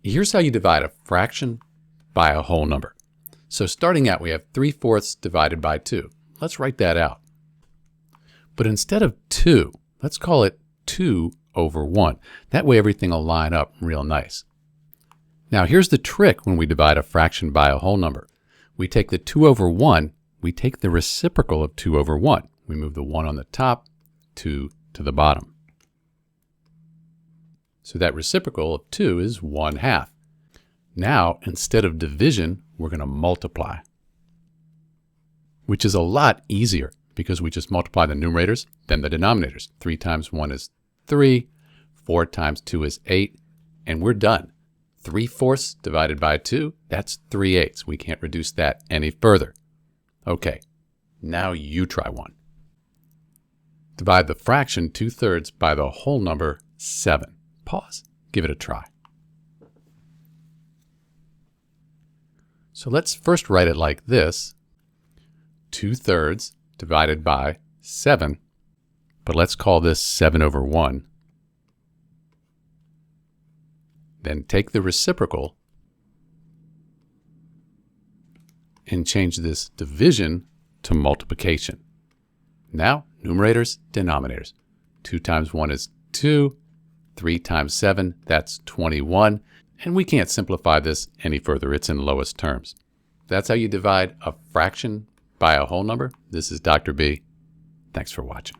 Here's how you divide a fraction by a whole number. So starting out, we have 3/4 divided by 2. Let's write that out. But instead of 2, let's call it 2 over 1. That way everything will line up real nice. Now here's the trick when we divide a fraction by a whole number. We take the 2 over 1, we take the reciprocal of 2 over 1. We move the 1 on the top, 2 to the bottom. So that reciprocal of 2 is 1/2. Now, instead of division, we're going to multiply, which is a lot easier because we just multiply the numerators, then the denominators. 3 times 1 is 3, 4 times 2 is 8, and we're done. 3/4 divided by 2, that's 3/8. We can't reduce that any further. Okay, now you try one. Divide the fraction 2/3 by the whole number 7. Pause. Give it a try. So let's first write it like this. 2/3 divided by 7. But let's call this 7 over 1. Then take the reciprocal and change this division to multiplication. Now, numerators, denominators. 2 times 1 is 2. 3 times 7, that's 21. And we can't simplify this any further. It's in lowest terms. That's how you divide a fraction by a whole number. This is Dr. B. Thanks for watching.